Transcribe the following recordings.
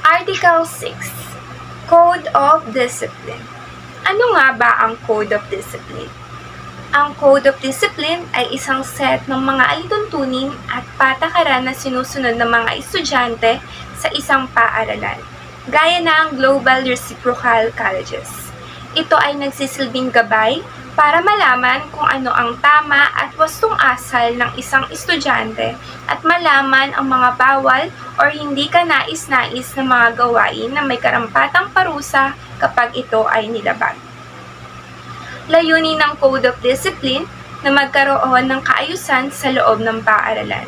Article 6, Code of Discipline. Ano nga ba ang Code of Discipline? Ang Code of Discipline ay isang set ng mga alituntunin at patakaran na sinusunod ng mga estudyante sa isang paaralan, gaya ng Global Reciprocal Colleges. Ito ay nagsisilbing gabay para malaman kung ano ang tama at wastong asal ng isang estudyante at malaman ang mga bawal o hindi kanais-nais na mga gawain na may karampatang parusa kapag ito ay nilabag. Layunin ng Code of Discipline na magkaroon ng kaayusan sa loob ng paaralan.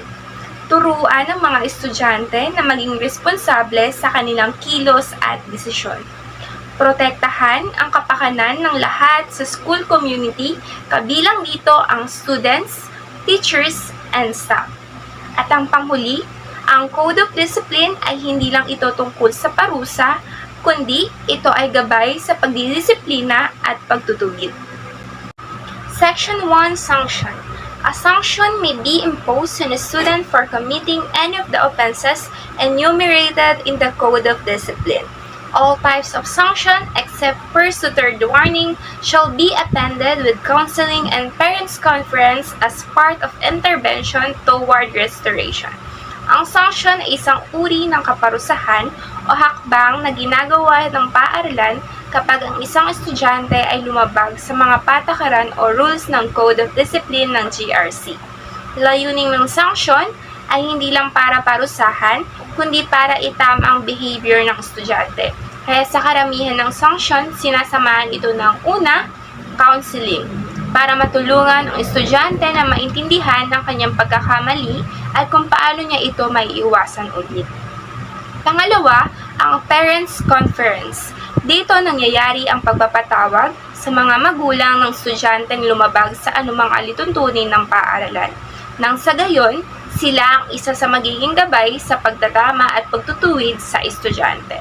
Turuan ng mga estudyante na maging responsable sa kanilang kilos at desisyon. Protektahan ang kapakanan ng lahat sa school community, kabilang dito ang students, teachers, and staff. At ang panghuli, ang Code of Discipline ay hindi lang ito tungkol sa parusa, kundi ito ay gabay sa pagdidisiplina at pagtutugid. Section 1, Sanction. A sanction may be imposed on a student for committing any of the offenses enumerated in the Code of Discipline. All types of sanction, except first to third warning, shall be attended with counseling and parents' conference as part of intervention toward restoration. Ang sanction ay isang uri ng kaparusahan o hakbang na ginagawa ng paaralan kapag ang isang estudyante ay lumabag sa mga patakaran o rules ng Code of Discipline ng GRC. Layunin ng sanction ay hindi lang para parusahan, kundi para itama ang behavior ng estudyante. Kaya sa karamihan ng sanction, sinasamahan ito ng una, counseling, para matulungan ang estudyante na maintindihan ng kanyang pagkakamali at kung paano niya ito maiiwasan ulit. Pangalawa, ang Parents Conference. Dito nangyayari ang pagpapatawag sa mga magulang ng estudyanteng lumabag sa anumang alituntunin ng paaralan. Nang sa gayon, sila ang isa sa magiging gabay sa pagtatama at pagtutuwid sa estudyante.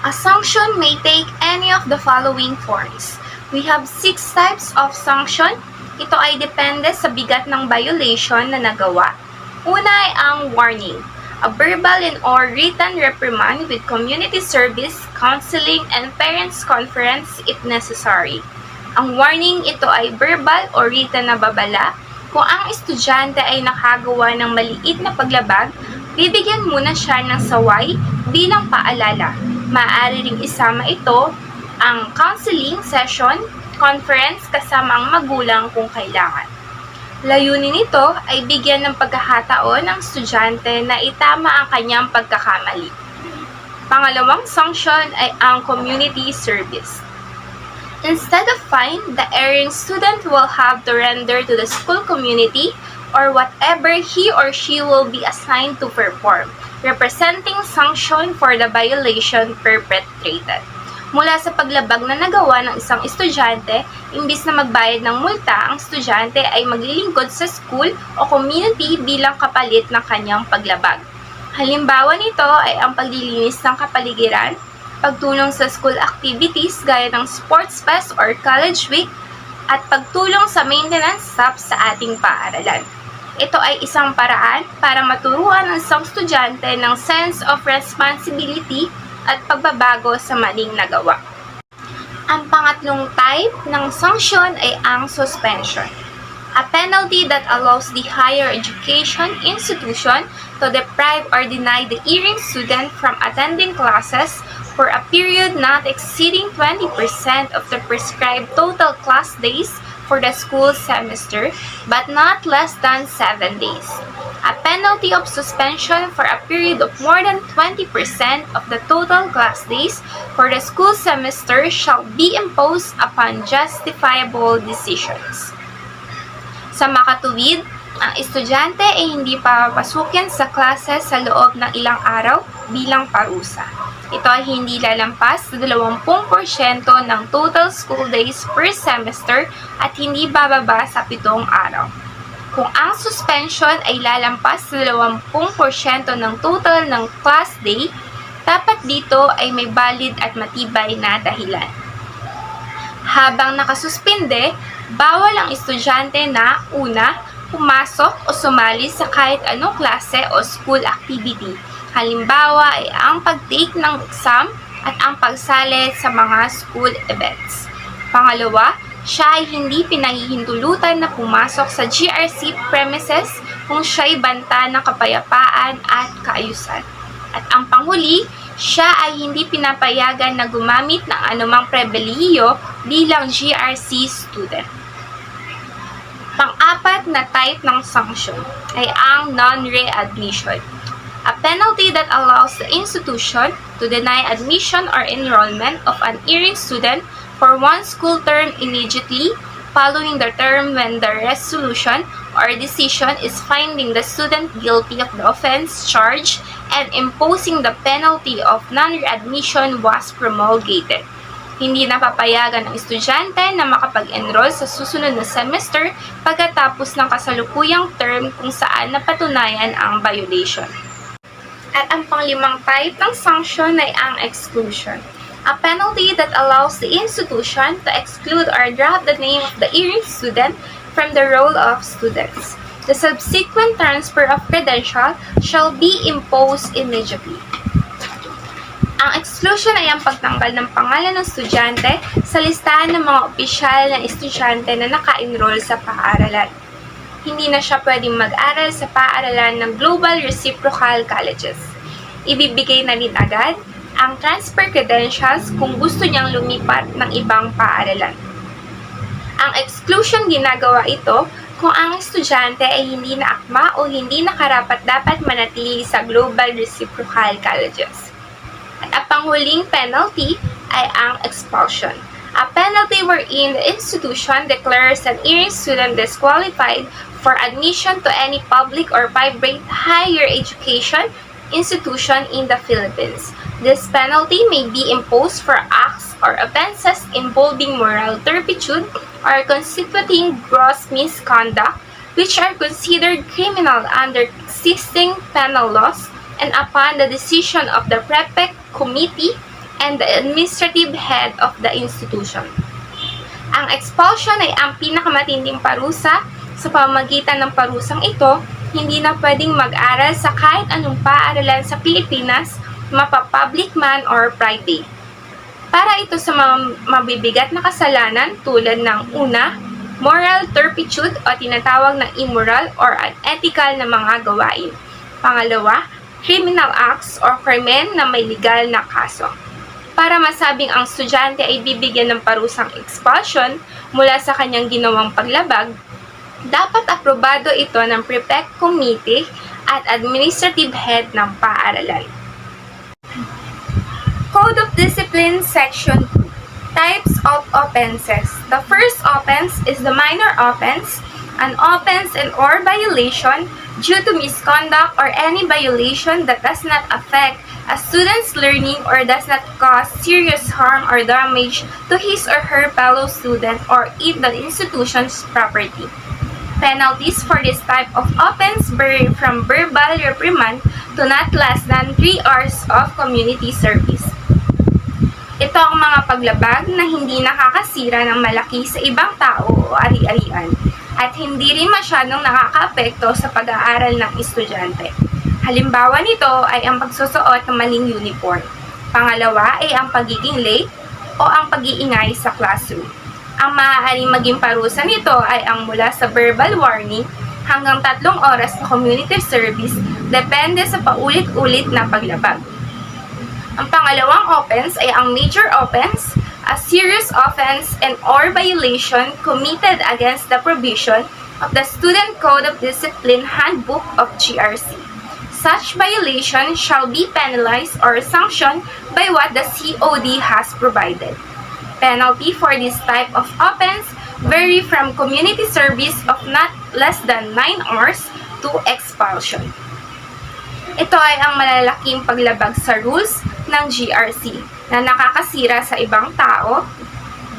A sanction may take any of the following forms. We have 6 types of sanction. Ito ay depende sa bigat ng violation na nagawa. Una ay ang warning, a verbal and or written reprimand with community service, counseling, and parents conference if necessary. Ang warning ito ay verbal o written na babala. Kung ang estudyante ay nakagawa ng maliit na paglabag, bibigyan muna siya ng saway bilang paalala. Maaari ring isama ito ang counseling session, conference kasama ang magulang kung kailangan. Layunin nito ay bigyan ng pagkakataon ng estudyante na itama ang kanyang pagkakamali. Pangalawang sanction ay ang community service. Instead of fine, the erring student will have to render to the school community or whatever he or she will be assigned to perform, representing sanction for the violation perpetrated. Mula sa paglabag na nagawa ng isang estudyante, imbis na magbayad ng multa, ang estudyante ay maglilingkod sa school o community bilang kapalit ng kanyang paglabag. Halimbawa nito ay ang paglilinis ng kapaligiran, pagtulong sa school activities gaya ng sports fest or college week, at pagtulong sa maintenance staff sa ating paaralan. Ito ay isang paraan para maturuan ng isang estudyante ng sense of responsibility at pagbabago sa maling nagawa. Ang pangatlong type ng sanction ay ang suspension, a penalty that allows the higher education institution to deprive or deny the erring student from attending classes for a period not exceeding 20% of the prescribed total class days for the school semester, but not less than 7 days. A penalty of suspension for a period of more than 20% of the total class days for the school semester shall be imposed upon justifiable decisions. Sa makatuwid, ang estudyante ay hindi papapasukin sa klase sa loob ng ilang araw bilang parusa. Ito ay hindi lalampas sa 20% ng total school days per semester at hindi bababa sa 7 araw. Kung ang suspension ay lalampas sa 20% ng total ng class day, dapat dito ay may valid at matibay na dahilan. Habang nakasuspinde, bawal ang estudyante na una, pumasok o sumali sa kahit anong klase o school activity Halimbawa ay ang pag-take ng exam at ang pagsali sa mga school events. Pangalawa, siya ay hindi pinahihintulutan na pumasok sa GRC premises kung siya'y banta ng kapayapaan at kaayusan. At ang panghuli, siya ay hindi pinapayagan na gumamit ng anumang pribilehiyo bilang GRC student. Pang-apat na type ng sanction ay ang non-readmission. A penalty that allows the institution to deny admission or enrollment of an erring student for one school term immediately following the term when the resolution or decision is finding the student guilty of the offense charged and imposing the penalty of non-readmission was promulgated. Hindi napapayagan ng estudyante na makapag-enroll sa susunod na semester pagkatapos ng kasalukuyang term kung saan napatunayan ang violation. At ang panglimang type ng sanction ay ang exclusion. A penalty that allows the institution to exclude or drop the name of the erring student from the roll of students. The subsequent transfer of credential shall be imposed immediately. Ang exclusion ay ang pagtanggal ng pangalan ng estudyante sa listahan ng mga opisyal na estudyante na naka-enroll sa paaralan. Hindi na siya pwedeng mag-aral sa paaralan ng Global Reciprocal Colleges. Ibibigay na rin agad ang transfer credentials kung gusto niyang lumipat ng ibang paaralan. Ang exclusion ginagawa ito kung ang estudyante ay hindi na akma o hindi nakarapat-dapat manatili sa Global Reciprocal Colleges. At ang panghuling penalty ay ang expulsion. A penalty wherein the institution declares an erring student disqualified for admission to any public or private higher education institution in the Philippines. This penalty may be imposed for acts or offenses involving moral turpitude or constituting gross misconduct, which are considered criminal under existing penal laws and upon the decision of the prefect committee and the administrative head of the institution. Ang expulsion ay ang pinakamatinding parusa. Sa pamamagitan ng parusang ito, hindi na pwedeng mag-aral sa kahit anong paaralan sa Pilipinas, mapa-public man or private. Para ito sa mga mabibigat na kasalanan tulad ng una, moral turpitude o tinatawag na immoral or unethical na mga gawain. Pangalawa, criminal acts or krimen na may legal na kaso. Para masabing ang estudyante ay bibigyan ng parusang expulsion mula sa kanyang ginawang paglabag, dapat aprobado ito ng prefect committee at administrative head ng paaralan. Code of Discipline Section 2. Types of offenses. The first offense is the minor offense, an offense and/or violation due to misconduct or any violation that does not affect a student's learning or does not cause serious harm or damage to his or her fellow student or the institution's property. Penalties for this type of offense vary from verbal reprimand to not less than 3 hours of community service. Ito ang mga paglabag na hindi nakakasira ng malaki sa ibang tao o ari-arian at hindi rin masyadong nakakaapekto sa pag-aaral ng estudyante. Halimbawa nito ay ang pagsusuot ng maling uniform. Pangalawa ay ang pagiging late o ang pag-iingay sa classroom. Ang maaaring maging parusa nito ay ang mula sa verbal warning hanggang 3 oras na community service depende sa paulit-ulit na paglabag. Ang pangalawang offense ay ang major offense, a serious offense and/or violation committed against the provision of the Student Code of Discipline Handbook of GRC. Such violation shall be penalized or sanctioned by what the COD has provided. Penalty for this type of offense vary from community service of not less than 9 hours to expulsion. Ito ay ang malalaking paglabag sa rules ng GRC na nakakasira sa ibang tao,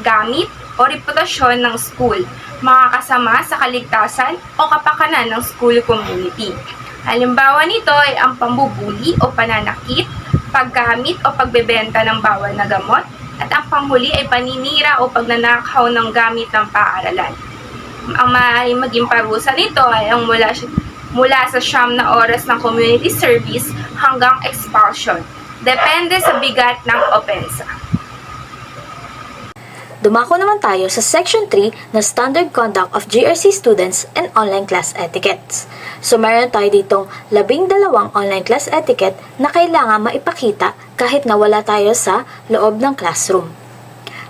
gamit o reputasyon ng school, makakasama sa kaligtasan o kapakanan ng school community. Halimbawa nito ay ang pambubuli o pananakit, paggamit o pagbebenta ng bawal na gamot, at ang panghuli ay paninira o pagnanakaw ng gamit ng paaralan. Ang maaaring maging parusa nito ay ang mula sa 9 na oras ng community service hanggang expulsion. Depende sa bigat ng opensa. Dumako naman tayo sa Section 3 na Standard Conduct of GRC Students and Online Class Etiquettes. So meron tayo ditong 12 online class etiquette na kailangan maipakita kahit na wala tayo sa loob ng classroom.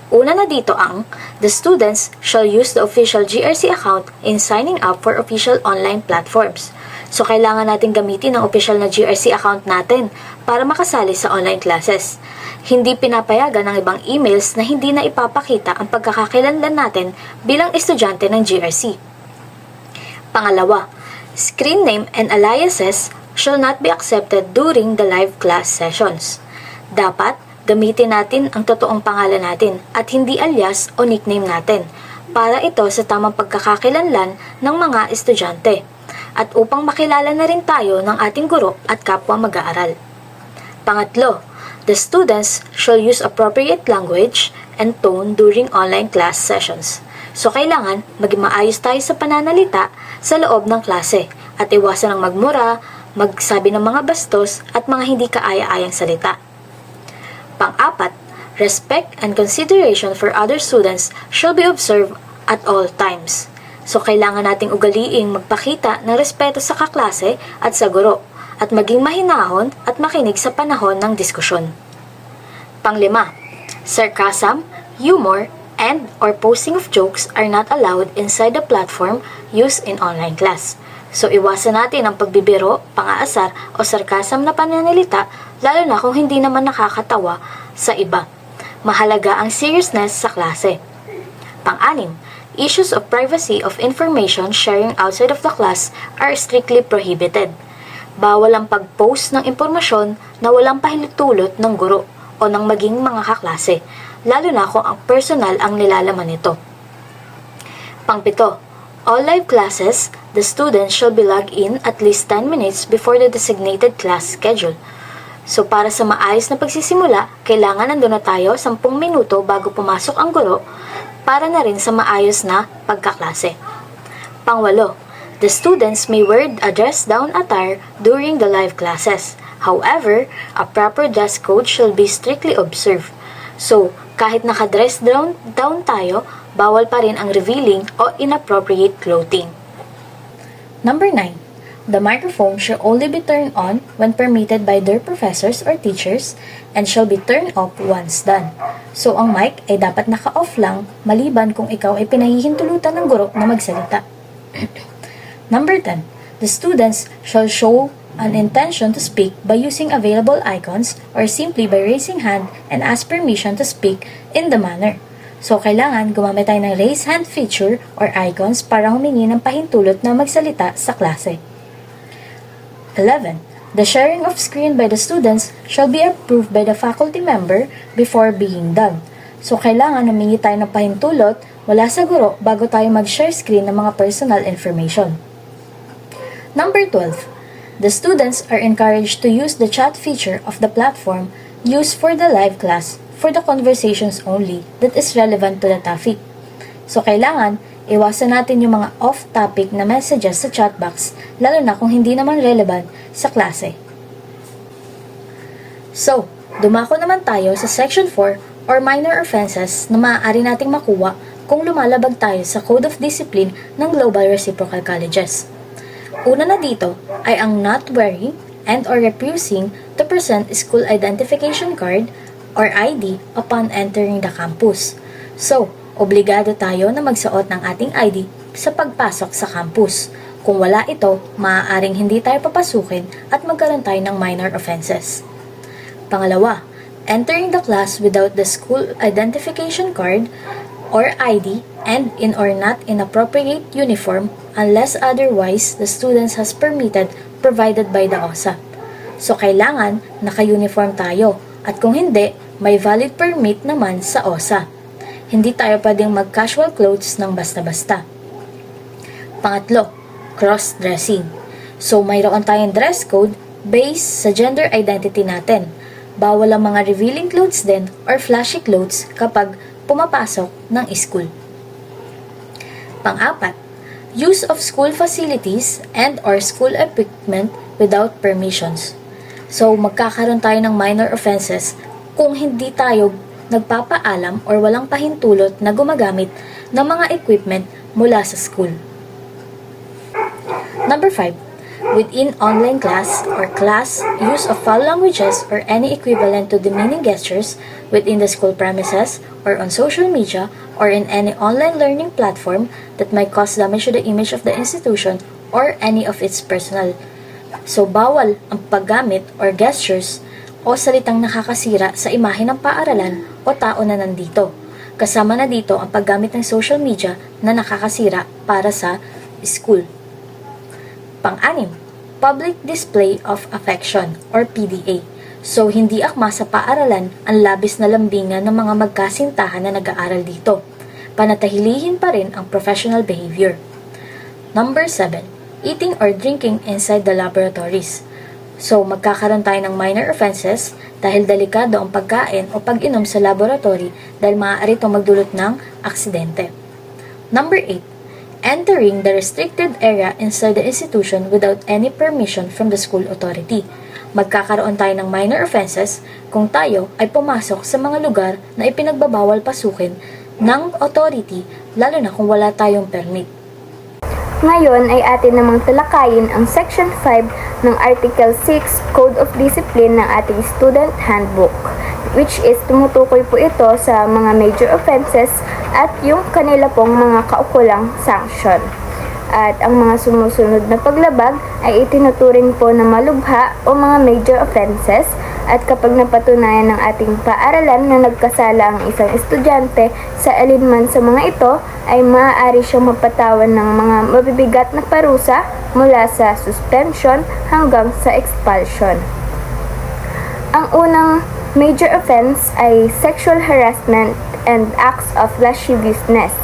Una na dito ang, the students shall use the official GRC account in signing up for official online platforms. So, kailangan natin gamitin ang official na GRC account natin para makasali sa online classes. Hindi pinapayagan ng ibang emails na hindi na ipapakita ang pagkakakilanlan natin bilang estudyante ng GRC. Pangalawa, screen name and aliases shall not be accepted during the live class sessions. Dapat, gamitin natin ang totoong pangalan natin at hindi alias o nickname natin para ito sa tamang pagkakakilanlan ng mga estudyante at upang makilala na rin tayo ng ating guro at kapwa mag-aaral. Pangatlo, the students shall use appropriate language and tone during online class sessions. So, kailangan maging maayos tayo sa pananalita sa loob ng klase at iwasan ang magmura, magsabi ng mga bastos at mga hindi kaaya-ayang salita. Pang-apat, respect and consideration for other students shall be observed at all times. So, kailangan nating ugaliing magpakita ng respeto sa kaklase at sa guro at maging mahinahon at makinig sa panahon ng diskusyon. Panglima, sarcasm, humor, and or posting of jokes are not allowed inside the platform used in online class. So, iwasan natin ang pagbibiro, pang-aasar o sarcasm na pananalita lalo na kung hindi naman nakakatawa sa iba. Mahalaga ang seriousness sa klase. Pang-anim, issues of privacy of information sharing outside of the class are strictly prohibited. Bawal ang pag-post ng impormasyon na walang pahintulot ng guro o ng maging mga kaklase, lalo na kung ang personal ang nilalaman nito. Pang-pito, all live classes, the students shall be logged in at least 10 minutes before the designated class schedule. So para sa maayos na pagsisimula, kailangan nandun na tayo 10 minuto bago pumasok ang guro para na rin sa maayos na pagkaklase. Pangwalo, the students may wear a dress-down attire during the live classes. However, a proper dress code shall be strictly observed. So, kahit naka-dress down tayo, bawal pa rin ang revealing o inappropriate clothing. Number 9. The microphone shall only be turned on when permitted by their professors or teachers and shall be turned off once done. So, ang mic ay dapat naka-off lang maliban kung ikaw ay pinahihintulutan ng guro na magsalita. Number 10. The students shall show an intention to speak by using available icons or simply by raising hand and ask permission to speak in the manner. So, kailangan gumamit tayo ng raise hand feature or icons para humingi ng pahintulot na magsalita sa klase. 11. The sharing of screen by the students shall be approved by the faculty member before being done. So, kailangan humingi tayo ng pahintulot mula sa guro bago tayo mag-share screen ng mga personal information. Number 12. The students are encouraged to use the chat feature of the platform used for the live class for the conversations only that is relevant to the topic. So, kailangan iwasan natin yung mga off-topic na messages sa chat box, lalo na kung hindi naman relevant sa klase. So, dumako naman tayo sa Section 4 or minor offenses na maaari nating makuha kung lumalabag tayo sa Code of Discipline ng Global Reciprocal Colleges. Una na dito ay ang not wearing and or refusing to present school identification card or ID upon entering the campus. So, obligado tayo na magsuot ng ating ID sa pagpasok sa campus. Kung wala ito, maaaring hindi tayo papasukin at magkaroon tayo ng minor offenses. Pangalawa, entering the class without the school identification card or ID and in or not inappropriate uniform unless otherwise the students has permitted provided by the OSA. So, kailangan naka-uniform tayo at kung hindi, may valid permit naman sa OSA. Hindi tayo pwedeng mag-casual clothes ng basta-basta. Pangatlo, cross-dressing. So, mayroon tayong dress code based sa gender identity natin. Bawal ang mga revealing clothes din or flashy clothes kapag pumapasok ng school. Pang-apat, use of school facilities and or school equipment without permissions. So, magkakaroon tayo ng minor offenses kung hindi tayo nagpapaalam or walang pahintulot na gumagamit ng mga equipment mula sa school. Number 5. Within online class or class, use of foul languages or any equivalent to demeaning gestures within the school premises or on social media or in any online learning platform that might cause damage to the image of the institution or any of its personnel. So, bawal ang paggamit or gestures o salitang nakakasira sa imahe ng paaralan o tao na nandito. Kasama na dito ang paggamit ng social media na nakakasira para sa school. Pang-anim, public display of affection or PDA. So, hindi akma sa paaralan ang labis na lambingan ng mga magkasintahan na nag-aaral dito. Panatahilihin pa rin ang professional behavior. Number 7, eating or drinking inside the laboratories. So, magkakaroon tayo ng minor offenses dahil delikado ang pagkain o pag-inom sa laboratory dahil maaari itong magdulot ng aksidente. Number 8, entering the restricted area inside the institution without any permission from the school authority. Magkakaroon tayo ng minor offenses kung tayo ay pumasok sa mga lugar na ipinagbabawal pasukin ng authority lalo na kung wala tayong permit. Ngayon ay atin namang talakayin ang Section 5 ng Article 6 Code of Discipline ng ating Student Handbook, which is tumutukoy po ito sa mga major offenses at yung kanila pong mga kaukulang sanction. At ang mga sumusunod na paglabag ay itinuturing po na malubha o mga major offenses at kapag napatunayan ng ating paaralan na nagkasala ang isang estudyante sa alinman sa mga ito, ay maaari siyang mapatawan ng mga mabibigat na parusa mula sa suspension hanggang sa expulsion. Ang unang major offense ay sexual harassment and acts of lasciviousness.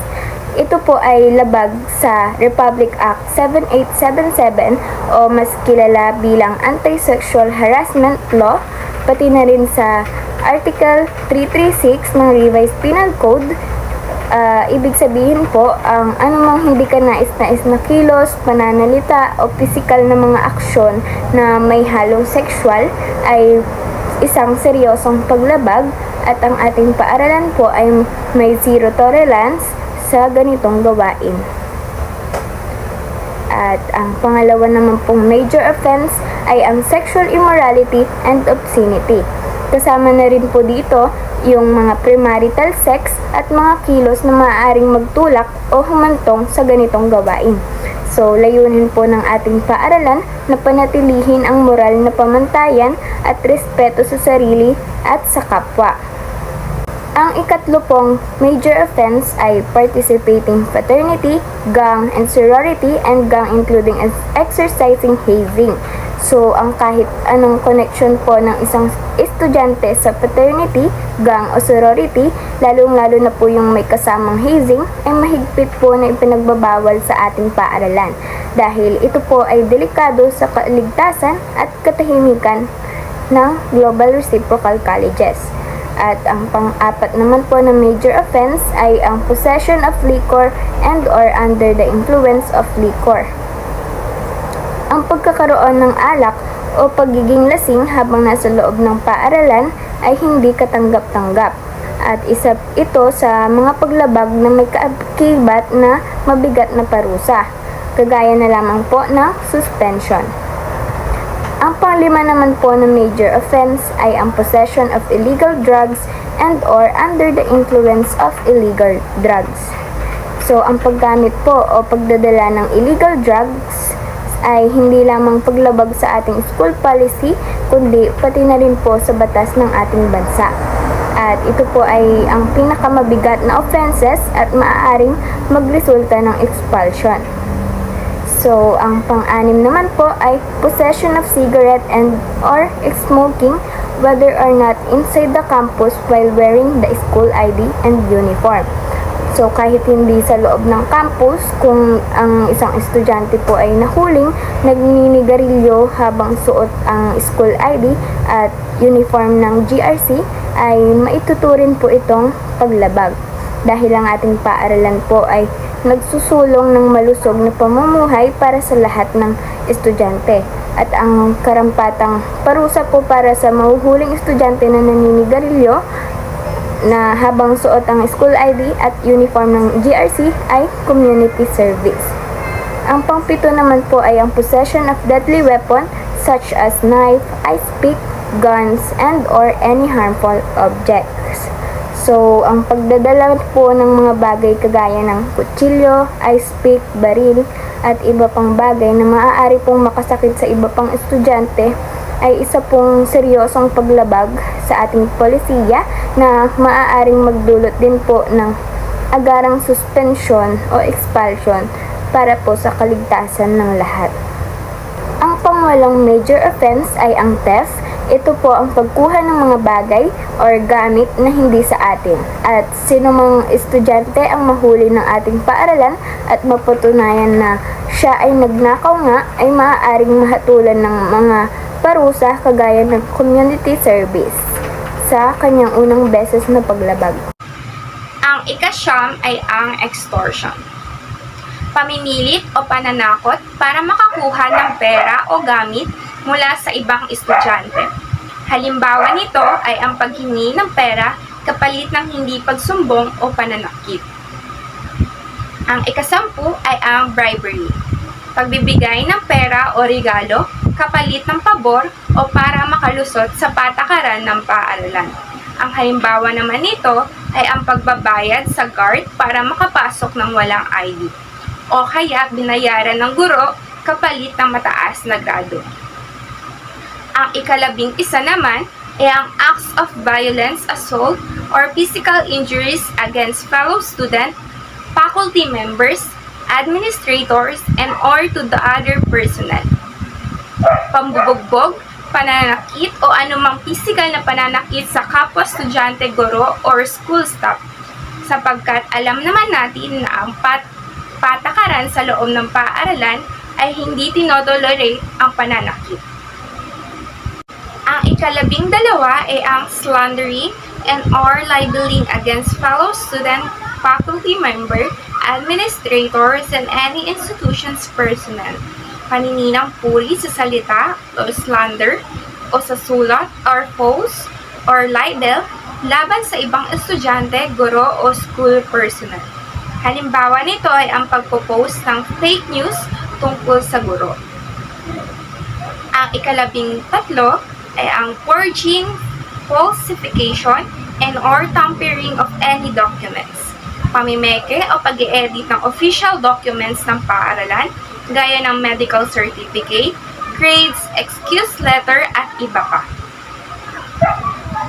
Ito po ay labag sa Republic Act 7877 o mas kilala bilang Anti-Sexual Harassment Law, pati na rin sa Article 336 ng Revised Penal Code. Ibig sabihin po, ang anumang hindi ka nais-nais na kilos, pananalita o pisikal na mga aksyon na may halong sexual ay isang seryosong paglabag at ang ating paaralan po ay may zero tolerance sa ganitong gawain. At ang pangalawa naman pong major offense ay ang sexual immorality and obscenity. Kasama na rin po dito yung mga premarital sex at mga kilos na maaaring magtulak o humantong sa ganitong gawain. So, layunin po ng ating paaralan na panatilihin ang moral na pamantayan at respeto sa sarili at sa kapwa. Ang ikatlo pong major offense ay participating fraternity, gang, and sorority, and gang including exercising hazing. So, ang kahit anong connection po ng isang estudyante sa fraternity, gang o sorority, lalong-lalo na po yung may kasamang hazing, ay mahigpit po na ipinagbabawal sa ating paaralan. Dahil ito po ay delikado sa kaligtasan at katahimikan ng global reciprocal colleges. At ang pang-apat naman po na major offense ay ang possession of liquor and or under the influence of liquor. Ang pagkakaroon ng alak o pagiging lasing habang nasa loob ng paaralan ay hindi katanggap-tanggap. At isa ito sa mga paglabag na may kaakibat na mabigat na parusa, kagaya na lamang po ng suspension. Ang panglima naman po na major offense ay ang possession of illegal drugs and or under the influence of illegal drugs. So, ang paggamit po o pagdadala ng illegal drugs ay hindi lamang paglabag sa ating school policy, kundi pati na rin po sa batas ng ating bansa. At ito po ay ang pinakamabigat na offenses at maaaring magresulta ng expulsion. So, ang pang-anim naman po ay possession of cigarette and or smoking whether or not inside the campus while wearing the school ID and uniform. So, kahit hindi sa loob ng campus, kung ang isang estudyante po ay nahuling nagninigarilyo habang suot ang school ID at uniform ng GRC, ay maituturin po itong paglabag. Dahil ang ating paaralan po ay nagsusulong ng malusog na pamumuhay para sa lahat ng estudyante. At ang karampatang parusa po para sa mahuhuling estudyante na naninigarilyo na habang suot ang school ID at uniform ng GRC ay community service. Ang pangpito naman po ay ang possession of deadly weapon such as knife, ice pick, guns, and or any harmful objects. So, ang pagdadala po ng mga bagay kagaya ng kutsilyo, ice pick, baril, at iba pang bagay na maaari pong makasakit sa iba pang estudyante ay isa pong seryosong paglabag sa ating polisiya na maaaring magdulot din po ng agarang suspension o expulsion para po sa kaligtasan ng lahat. Ang pangwalong major offense ay ang theft. Ito po ang pagkuha ng mga bagay or gamit na hindi sa atin. At sino mang estudyante ang mahuli ng ating paaralan at mapatunayan na siya ay nagnakaw nga ay maaaring mahatulan ng mga parusa kagaya ng community service sa kanyang unang beses na paglabag. Ang ika-siyam ay ang extortion. Pamimilit o pananakot para makakuha ng pera o gamit mula sa ibang estudyante. Halimbawa nito ay ang paghingi ng pera kapalit ng hindi pagsumbong o pananakit. Ang ika-sampu ay ang bribery. Pagbibigay ng pera o regalo kapalit ng pabor o para makalusot sa patakaran ng paaralan. Ang halimbawa naman nito ay ang pagbabayad sa guard para makapasok ng walang ID o kaya binayaran ng guro kapalit ng mataas na grado. Ang ika-11 naman ay ang acts of violence, assault, or physical injuries against fellow student, faculty members, administrators, and or to the other personnel. Pambubugbog, pananakit o anumang physical na pananakit sa kapwa estudyante, guro, or school staff sapagkat alam naman natin na ang patakaran sa loob ng paaralan ay hindi tinotolerate ang pananakit. Ang ika-12 ay ang slandering and or libeling against fellow student, faculty member, administrators, and any institution's personnel. Panininang puri sa salita o slander o sa sulat or post or libel laban sa ibang estudyante, guro o school personnel. Halimbawa nito ay ang pagpo-post ng fake news tungkol sa guro. Ang ika-13 ay ang forging, falsification, and or tampering of any documents. Pamimeke o pag-i-edit ng official documents ng paaralan gaya ng medical certificate, grades, excuse letter, at iba pa.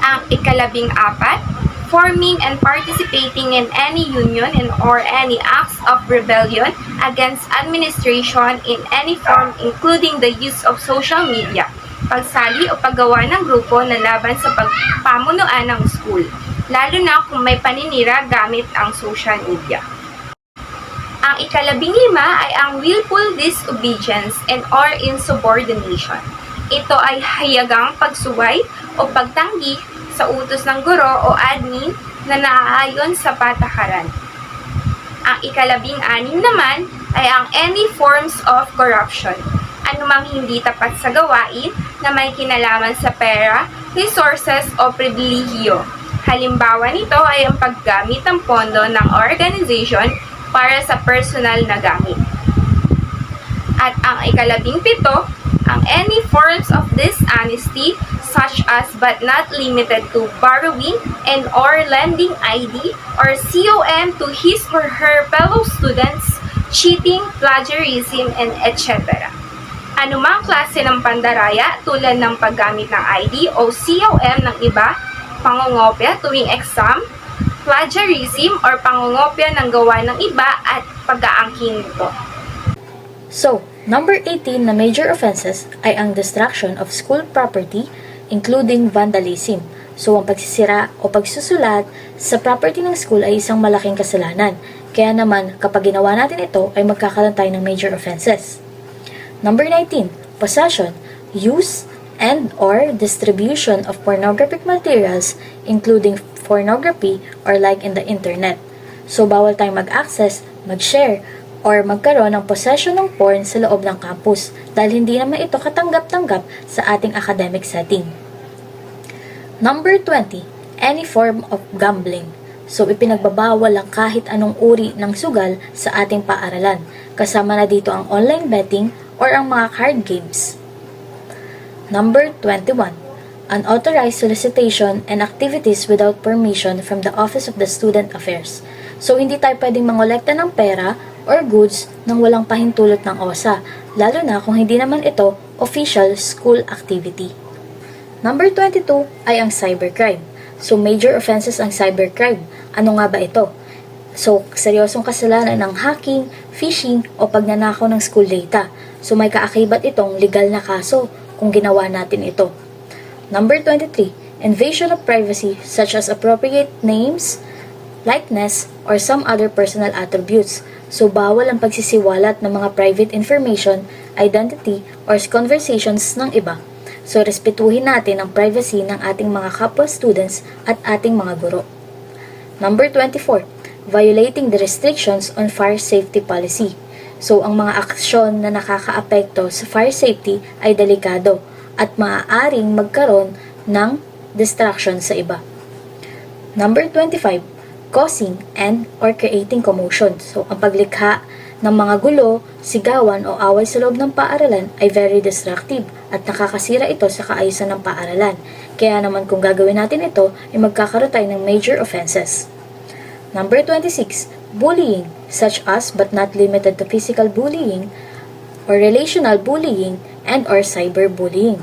Ang ika-14, forming and participating in any union and or any acts of rebellion against administration in any form including the use of social media, pagsali o paggawa ng grupo na laban sa pagpamunuan ng school, lalo na kung may paninira gamit ang social media. Ang ika-15 ay ang willful disobedience and or insubordination. Ito ay hayagang pagsuway o pagtanggi sa utos ng guro o admin na naaayon sa patakaran. Ang ika-16 naman ay ang any forms of corruption, anumang hindi tapat sa gawain na may kinalaman sa pera, resources o pribilehiyo. Halimbawa nito ay ang paggamit ng pondo ng organization para sa personal na gamit. At ang ika-17, ang any forms of dishonesty such as but not limited to borrowing and or lending ID or COM to his or her fellow students, cheating, plagiarism, and etc. Anumang klase ng pandaraya tulad ng paggamit ng ID o COM ng iba, pangungopya tuwing exam, plagiarism or pangungopya ng gawa ng iba at pag-aangkin nito. So, number 18 na major offenses ay ang destruction of school property including vandalism. So, ang pagsisira o pagsusulat sa property ng school ay isang malaking kasalanan. Kaya naman, kapag ginawa natin ito, ay magkakaroon tayo ng major offenses. Number 19, possession, use, and or distribution of pornographic materials including pornography or like in the internet. So, bawal tayong mag-access, mag-share, or magkaroon ng possession ng porn sa loob ng campus dahil hindi naman ito katanggap-tanggap sa ating academic setting. Number 20, any form of gambling. So, ipinagbabawal ang kahit anong uri ng sugal sa ating paaralan. Kasama na dito ang online betting or ang mga card games. Number 21, unauthorized solicitation and activities without permission from the Office of the Student Affairs. So, hindi tayo pwedeng mangolekta ng pera or goods nang walang pahintulot ng OSA, lalo na kung hindi naman ito official school activity. Number 22 ay ang cybercrime. So, major offenses ang cybercrime. Ano nga ba ito? So, seryosong kasalanan ng hacking, phishing, o pagnanakaw ng school data. So, may kaakibat itong legal na kaso kung ginawa natin ito. Number 23, invasion of privacy such as appropriate names, likeness, or some other personal attributes. So, bawal ang pagsisiwalat ng mga private information, identity, or conversations ng iba. So, respetuhin natin ang privacy ng ating mga kapwa students at ating mga guro. Number 24, violating the restrictions on fire safety policy. So, ang mga aksyon na nakakaapekto sa fire safety ay delikado at maaaring magkaroon ng distraction sa iba. Number 25, causing and or creating commotion. So, ang paglikha ng mga gulo, sigawan o away sa loob ng paaralan ay very destructive at nakakasira ito sa kaayusan ng paaralan. Kaya naman kung gagawin natin ito, ay magkakaroon tayo ng major offenses. Number 26, bullying, such as but not limited to physical bullying or relational bullying and or cyberbullying.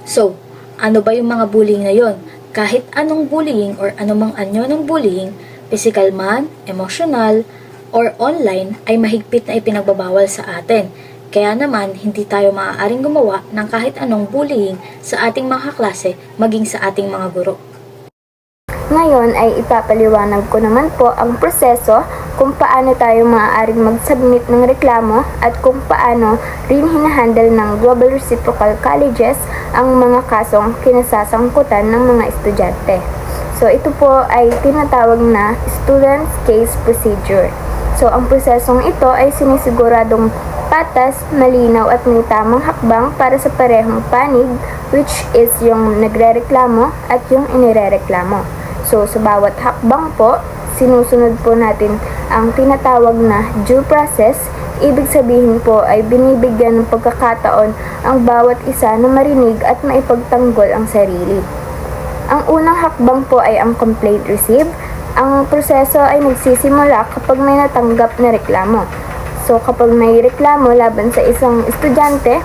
So, ano ba yung mga bullying na yon? Kahit anong bullying or anumang anyo ng bullying, physical man, emotional, or online ay mahigpit na ipinagbabawal sa atin. Kaya naman, hindi tayo maaaring gumawa ng kahit anong bullying sa ating mga kaklase maging sa ating mga guro. Ngayon ay ipapaliwanag ko naman po ang proseso kung paano tayo maaaring mag-submit ng reklamo at kung paano rin hinahandle ng Global Reciprocal Colleges ang mga kasong kinasasangkutan ng mga estudyante. So ito po ay tinatawag na Student Case Procedure. So ang prosesong ito ay sinisiguradong patas, malinaw at may tamang hakbang para sa parehong panig, which is yung nagrereklamo at yung inirereklamo. So, sa bawat hakbang po, sinusunod po natin ang tinatawag na due process. Ibig sabihin po ay binibigyan ng pagkakataon ang bawat isa na marinig at maipagtanggol ang sarili. Ang unang hakbang po ay ang complaint received. Ang proseso ay nagsisimula kapag may natanggap na reklamo. So, kapag may reklamo laban sa isang estudyante,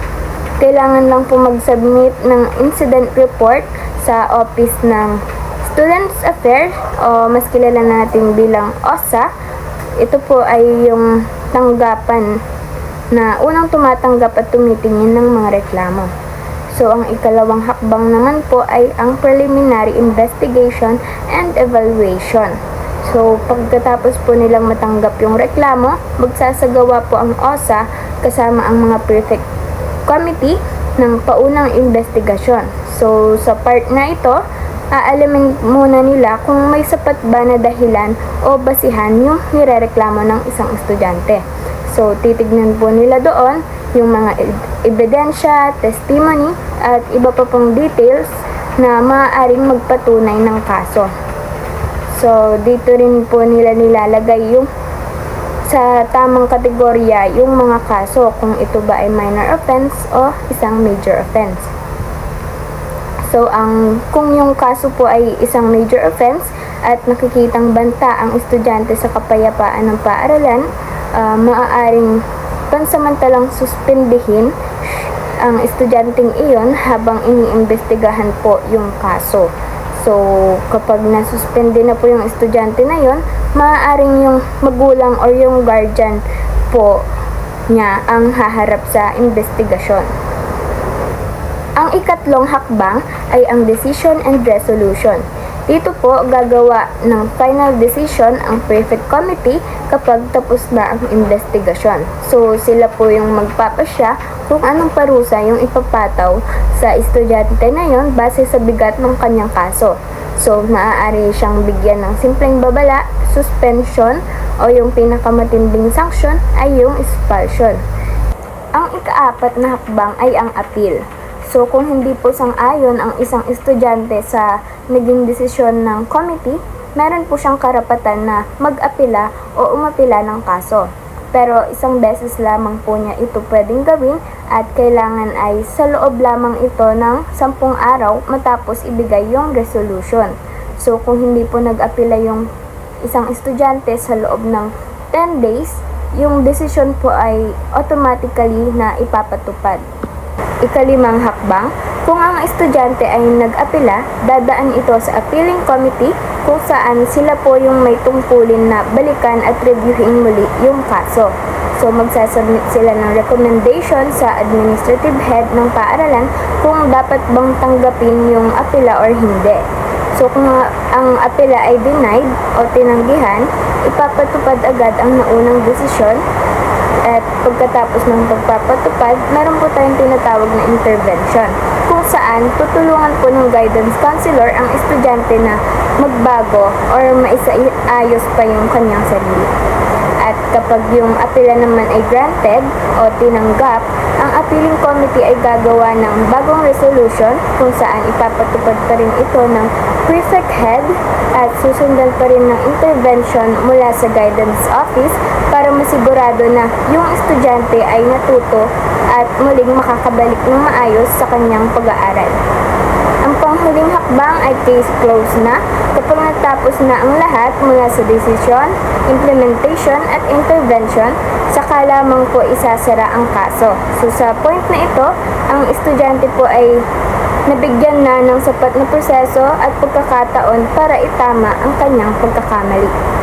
kailangan lang po mag-submit ng incident report sa office ng Students Affairs o mas kilala natin bilang OSA. Ito po ay yung tanggapan na unang tumatanggap at tumitingin ng mga reklamo. So, ang ikalawang hakbang naman po ay ang preliminary investigation and evaluation. So, pagkatapos po nilang matanggap yung reklamo, magsasagawa po ang OSA kasama ang mga prefect committee ng paunang investigasyon. So, sa part na ito, aalamin muna nila kung may sapat ba na dahilan o basihan yung nirereklamo ng isang estudyante. So, titignan po nila doon yung mga ebidensya, testimony, at iba pa pong details na maaaring magpatunay ng kaso. So, dito rin po nila nilalagay yung sa tamang kategorya yung mga kaso kung ito ba ay minor offense o isang major offense. So, kung yung kaso po ay isang major offense at nakikitang banta ang estudyante sa kapayapaan ng paaralan, maaaring pansamantalang suspendihin ang estudyanteng iyon habang iniimbestigahan po yung kaso. So, kapag nasuspende na po yung estudyante na yon, maaaring yung magulang or yung guardian po niya ang haharap sa investigasyon. Ang ikatlong hakbang ay ang decision and resolution. Dito po gagawa ng final decision ang prefect committee kapag tapos na ang investigasyon. So, sila po yung magpapasya kung anong parusa yung ipapataw sa estudyante na yon base sa bigat ng kanyang kaso. So, maaari siyang bigyan ng simpleng babala, suspension, o yung pinakamatinding sanksyon ay yung expulsion. Ang ika-4 na hakbang ay ang appeal. So kung hindi po sang-ayon ang isang estudyante sa naging desisyon ng committee, meron po siyang karapatan na mag-apela o umapela ng kaso. Pero isang beses lamang po niya ito pwedeng gawin at kailangan ay sa loob lamang ito ng 10 araw matapos ibigay yung resolution. So kung hindi po nag-apela yung isang estudyante sa loob ng 10 days, yung desisyon po ay automatically na ipapatupad. Ika-5 hakbang, kung ang estudyante ay nag-apela, dadaan ito sa appealing committee kung saan sila po yung may tungkulin na balikan at reviewin muli yung kaso. So magsasubmit sila ng recommendation sa administrative head ng paaralan kung dapat bang tanggapin yung apela or hindi. So kung ang apela ay denied o tinanggihan, ipapatupad agad ang naunang desisyon. At pagkatapos ng pagpapatupad, meron po tayong tinatawag na intervention, kung saan tutulungan po ng guidance counselor ang estudyante na magbago or maisaayos pa yung kanyang sarili. At kapag yung apela naman ay granted o tinanggap, ang appealing committee ay gagawa ng bagong resolution kung saan ipapatupad pa rin ito ng prefect head at susundan pa rin ng intervention mula sa guidance office para masigurado na yung estudyante ay natuto at muling makakabalik ng maayos sa kanyang pag-aaral. Ang panghuling hakbang ay case closed na kapag natapos na ang lahat mula sa decision, implementation at intervention, saka lamang po isasara ang kaso. So sa point na ito, ang estudyante po ay nabigyan na ng sapat na proseso at pagkakataon para itama ang kanyang pagkakamali.